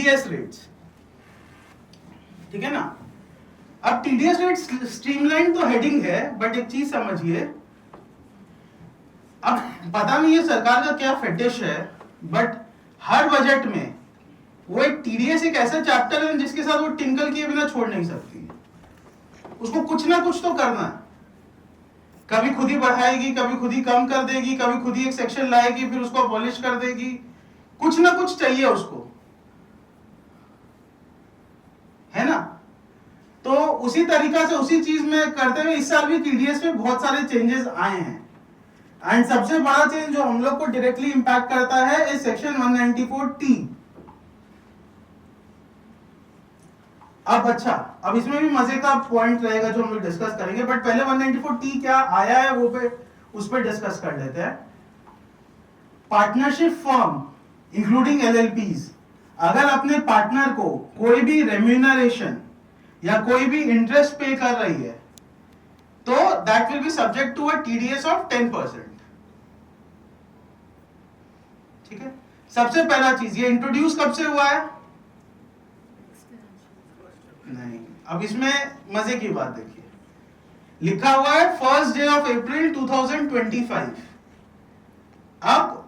TDS rates, ठीक है ना। अब टीडीएस रेट स्ट्रीमलाइन तो हेडिंग है, बट एक चीज समझिए, अब पता नहीं है सरकार का क्या फेटिश है, बट हर बजट में वो एक टीडीएस एक ऐसा चैप्टर है जिसके साथ वो टिंकल किए बिना छोड़ नहीं सकती, उसको कुछ ना कुछ तो करना है। कभी खुद ही बढ़ाएगी, कभी खुद ही कम कर देगी, कभी खुद ही एक सेक्शन लाएगी, फिर उसको अबॉलिश कर देगी, कुछ ना कुछ चाहिए उसको, है ना। तो उसी तरीका से उसी चीज में करते हुए इस साल भी टीडीएस में बहुत सारे चेंजेस आए हैं। एंड सबसे बड़ा चेंज जो हम लोग को डायरेक्टली इंपैक्ट करता है इस सेक्शन 194T। अब अच्छा, अब इसमें भी मजे का पॉइंट रहेगा जो हम लोग डिस्कस करेंगे, बट पहले 194T क्या आया है वो पे उस पर डिस्कस कर लेते हैं। पार्टनरशिप फर्म इंक्लूडिंग एलएलपीज अगर अपने पार्टनर को कोई भी रेम्यूनरेशन या कोई भी इंटरेस्ट पे कर रही है तो that will be subject to a TDS of 10%, ठीक है। सबसे पहला चीज ये इंट्रोड्यूस कब से हुआ है? नहीं, अब इसमें मजे की बात देखिए, लिखा हुआ है 1st day of April 2025। अब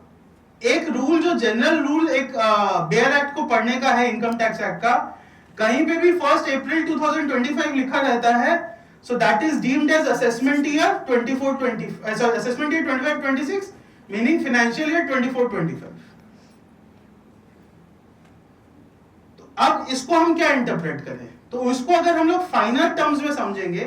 एक रूल जो जनरल रूल एक बेयर एक्ट को पढ़ने का है, इनकम टैक्स एक्ट का, कहीं पे भी 1st April 2025 लिखा रहता है, so that is deemed as assessment year 24-25, assessment year 25-26, meaning financial year 24-25। तो अब इसको हम क्या इंटरप्रेट करें? तो उसको अगर हम लोग फाइनल टर्म्स में समझेंगे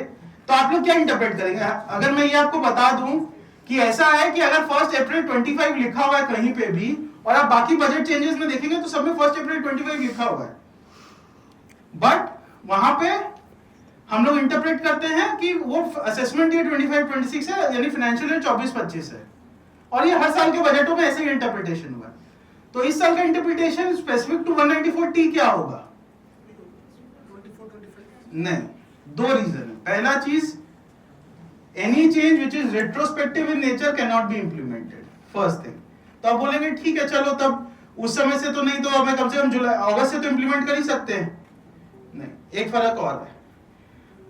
तो आप लोग क्या इंटरप्रेट करेंगे? अगर मैं ये आपको बता दूं कि ऐसा है कि अगर 1st April 25 लिखा हुआ है कहीं पे भी और आप बाकी बजट चेंजेस में देखेंगे तो सब में 1st April 25 लिखा हुआ है, बट वहां पे हम लोग इंटरप्रेट करते हैं कि वो असेसमेंट ईयर 25-26 है, यानी फाइनेंशियल ईयर 24-25 है, और ये हर साल के बजटों में ऐसे ही इंटरप्रिटेशन हुआ है। तो इस साल का इंटरप्रिटेशन स्पेसिफिक टू 194T क्या होगा? नहीं, दो रीजन है। पहला चीज, any change which is retrospective in nature can not be implemented, first thing. तो आप बोलेंगे ठीक है चलो तब उस समय से तो नहीं, तो हमें कम से कम जुलाई अगस्त से तो इंप्लीमेंट कर ही सकते हैं। नहीं, एक फर्क और है,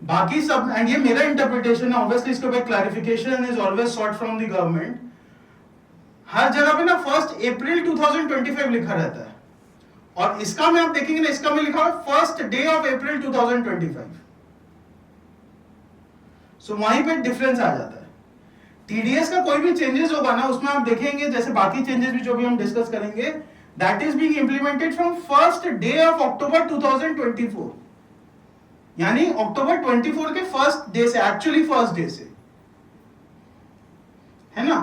बाकी सब, एंड ये मेरा इंटरप्रिटेशन है, ऑब्वियसली इसके ऊपर clarification is always sought from the government. हर जगह पे ना 1st April 2025 लिखा रहता है, और इसका में आप देखेंगे ना, इसका में लिखा है 1st day of April 2025। सो वहीं पे डिफरेंस आ जाता है। टीडीएस का कोई भी चेंजेस होगा ना, उसमें आप देखेंगे जैसे बाकी चेंजेस भी जो भी हम डिस्कस करेंगे, that is being implemented from 1st day of October 2024, यानी अक्टूबर 24 के फर्स्ट डे से, एक्चुअली फर्स्ट डे से, है ना।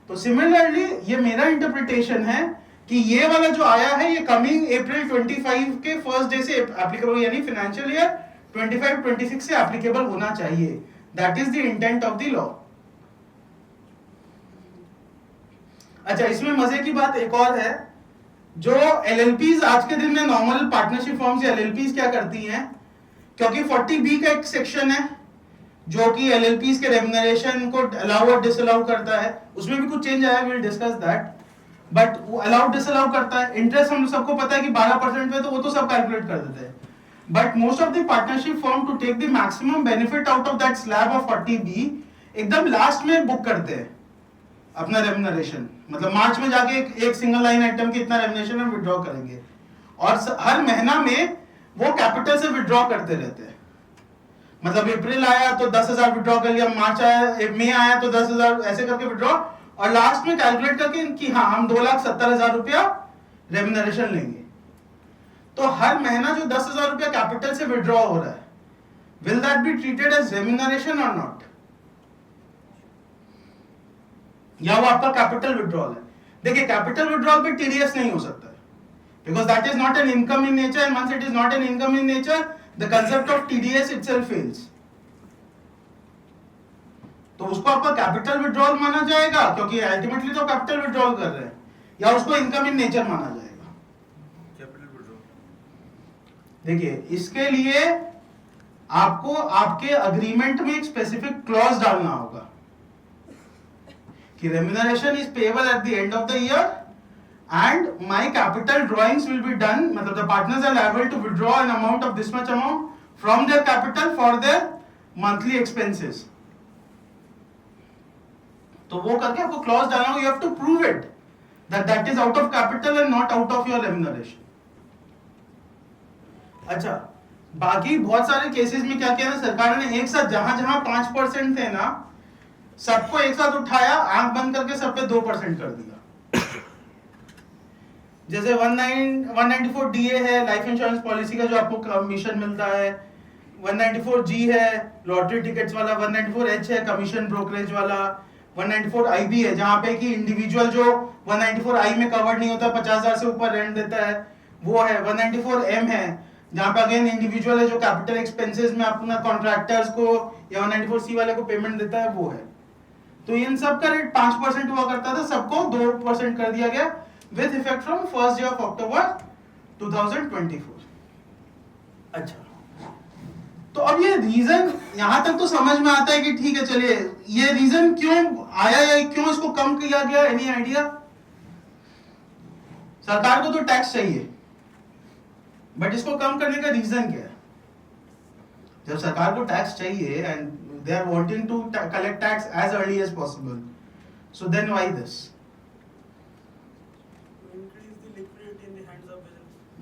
तो सिमिलरली ये मेरा इंटरप्रिटेशन है कि ये वाला जो आया है ये कमिंग April 25 के फर्स्ट डे से एप्लीकेबल, यानी फाइनेंशियल ईयर 25-26 से एप्लीकेबल होना चाहिए। That is the intent of the law. अच्छा, इसमें मजे की बात एक और है, जो एलएलपीज आज के दिन में नॉर्मल पार्टनरशिप फॉर्म से एलएलपीज क्या करती हैं, क्योंकि 40B का एक सेक्शन है जो कि एलएलपीज के रेम्यूनरेशन को अलाउ और डिसअलाउ करता है, उसमें भी कुछ चेंज आया, विल डिस्कस दैट, बट वो अलाउ डिसअलाउ करता है। इंटरेस्ट हम सबको पता है कि 12% पे, तो वो तो सब कैलकुलेट कर देते हैं, but most of the partnership firm to take the maximum benefit out of that slab of 40B एकदम लास्ट में बुक करते हैं अपना रेम्यूनरेशन, मतलब मार्च में जाके एक सिंगल लाइन आइटम के इतना रेम्यूनरेशन हम विड्रॉ करेंगे, और हर महीना में वो कैपिटल से विड्रॉ करते रहते हैं। मतलब अप्रैल आया तो 10,000 विड्रॉ कर लिया, मार्च आया, मई आया तो 10,000, ऐसे करके विड्रॉ, और लास्ट में कैलकुलेट करके कि हाँ हम 2,70,000 रुपया रेम्यूनरेशन लेंगे। तो हर महीना जो 10,000 रुपया कैपिटल से विड्रॉ हो रहा है, will that be treated as remuneration और नॉट? या वो आपका कैपिटल विड्रॉल है? देखिए, कैपिटल विड्रॉल पे टीडीएस नहीं हो सकता है, because that is not an income in nature, and once it is not an income in nature, the concept of TDS itself fails. तो उसको आपका कैपिटल विड्रॉल माना जाएगा क्योंकि अल्टीमेटली तो कैपिटल विड्रॉल कर रहे हैं, या उसको इनकम इन नेचर माना जाएगा? Capital withdrawal. देखिए, इसके लिए आपको आपके अग्रीमेंट में एक स्पेसिफिक क्लॉज डालना होगा कि remuneration is payable at the end of the year and my capital drawings will be done, मतलब the partners are liable to withdraw an amount of this much amount from their capital for their monthly expenses. तो वो करके आपको clause डालना होगा, you have to prove it that that is out of capital and not out of your remuneration. अच्छा, बाकी बहुत सारे केसेस में क्या किया ना सरकार ने, एक साथ जहां जहां 5% थे ना, सबको एक साथ उठाया, आंख बंद करके सब पे 2% कर दिया. जैसे 194 DA है लाइफ इंश्योरेंस पॉलिसी का जो आपको कमीशन मिलता है, 194 G है लॉटरी टिकट्स वाला, 194 H है कमीशन ब्रोकरेज वाला, 194 IB है जहां पे कि इंडिविजुअल जो 194 I में कवर्ड नहीं होता 50,000 से ऊपर रेंट देता है वो है, 194 M है जहां पे अगेन इंडिविजुअल है जो कैपिटल एक्सपेंसेस में अपना कॉन्ट्रैक्टर्स को या 194 C वाले को पेमेंट देता है वो है. तो इन सब का रेट 5% हुआ करता था, सबको 2% कर दिया गया with effect from 1st day of October 2024. अच्छा, तो अब ये रीजन यहां तक तो समझ में आता है कि ठीक है चलिए, ये रीजन क्यों आया या क्यों इसको कम किया गया, एनी आइडिया? सरकार को तो टैक्स चाहिए, बट इसको कम करने का रीजन क्या है? जब सरकार को टैक्स चाहिए and they are wanting to collect tax as early as possible, so then why this?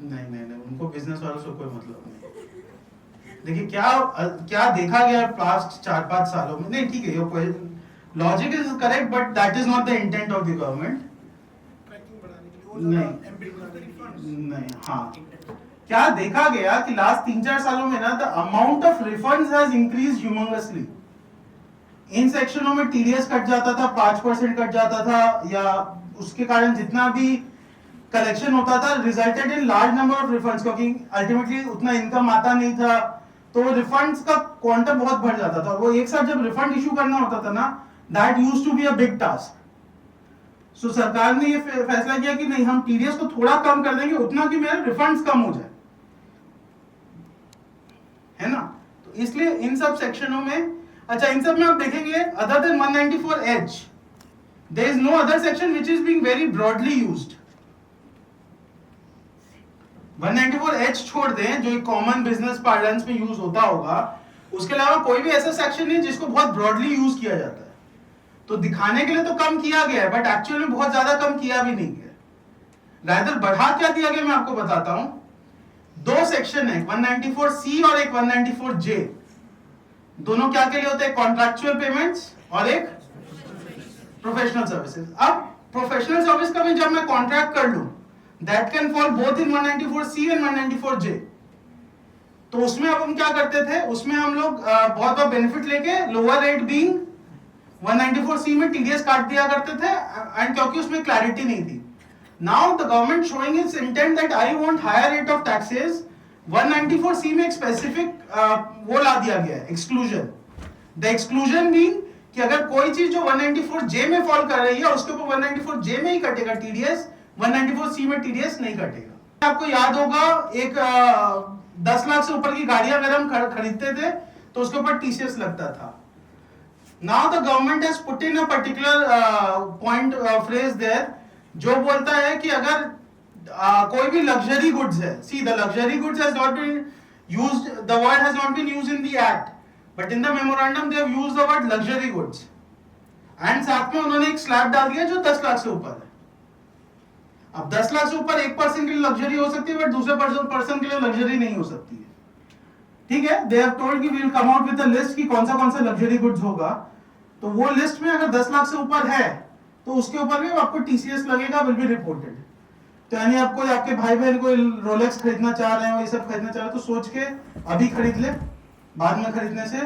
नहीं, उनको बिजनेस वालों से कोई मतलब नहीं. देखिए क्या देखा गया पास्ट 4-5 सालों में, नहीं ठीक है your logic is correct but that is not the intent of the government. नहीं, हाँ, क्या देखा गया कि लास्ट 3-4 सालों में ना the amount of refunds has increased humongously. इन सेक्शनों में टीडीएस कट जाता था, 5% कट जाता था, या उसके कारण जितना भी कलेक्शन होता था resulted in large number of refunds, क्योंकि अल्टीमेटली उतना इनकम आता नहीं था तो रिफंड्स का क्वांटम बहुत बढ़ जाता था. वो एक साथ जब रिफंड इशू करना होता था ना, that used to be a big task. So सरकार ने ये फैसला किया कि नहीं, हम टीडीएस को थोड़ा कम कर देंगे उतना कि मेरे रिफंड्स कम हो जाए, है ना. तो इसलिए इन सब सेक्शनों में, अच्छा इन सब में आप देखेंगे other than 194H there is no other section which is being very broadly used. 194H छोड़ दें जो एक कॉमन बिजनेस पार्लेंस में यूज होता होगा, उसके अलावा कोई भी ऐसा सेक्शन नहीं जिसको बहुत ब्रॉडली यूज किया जाता है. तो दिखाने के लिए तो कम किया गया है बट एक्चुअली में बहुत ज्यादा कम किया भी नहीं गया. रादर बढ़ा क्या दिया गया मैं आपको बताता हूं. 2 सेक्शन है, 194C और एक 194J. दोनों क्या के लिए होते हैं? कॉन्ट्रैक्चुअल पेमेंट्स और एक प्रोफेशनल सर्विसेज. अब प्रोफेशनल सर्विस का भी जब मैं कॉन्ट्रैक्ट कर लूं, that can fall both in 194C and 194J. तो उसमें अब हम क्या करते थे, उसमें हम लोग बहुत बहुत बेनिफिट लेके लोअर रेट बीइंग 194C में टीडीएस काट दिया करते थे, एंड क्योंकि उसमें क्लैरिटी नहीं थी. Now the government showing its intent that I want higher rate of taxes, 194C में एक स्पेसिफिक वो ला दिया गया है, एक्सक्लूजन. द एक्सक्लूजन बीइंग कि अगर कोई चीज जो 194J में फॉल कर रही है उसके ऊपर 194J में ही कटेगा टीडीएस, 194C में टीडीएस नहीं कटेगा. आपको याद होगा एक 10 लाख से ऊपर की गाड़ियां अगर हम खरीदते थे तो उसके ऊपर टीसीएस लगता था. Now the government has put in a particular point phrase there जो बोलता है कि अगर कोई भी लग्जरी गुड्स है, see the luxury goods has not been used, the word has not been used in the act but in the memorandum they have used the word luxury goods, and साथ में उन्होंने एक slab डाल दिया जो 10 लाख से ऊपर है. अब 10 लाख से ऊपर 1% के लिए लग्जरी हो सकती है बट दूसरे पर्सन के लिए लग्जरी नहीं हो सकती है. ठीक है, दे हैव टोल्ड कि we will come out with a list कि कौन सा लग्जरी गुड्स होगा. तो वो लिस्ट में अगर 10 लाख से ऊपर है तो उसके ऊपर भी आपको टीसीएस लगेगा, विल बी रिपोर्टेड. तो यानी आपको आपके भाई बहन को रोलेक्स खरीदना चाह रहे हो, ये सब खरीदना चाह रहे हो तो सोच के अभी खरीद ले, बाद में खरीदने से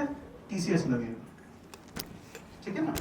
टीसीएस लगेगा. ठीक है ना.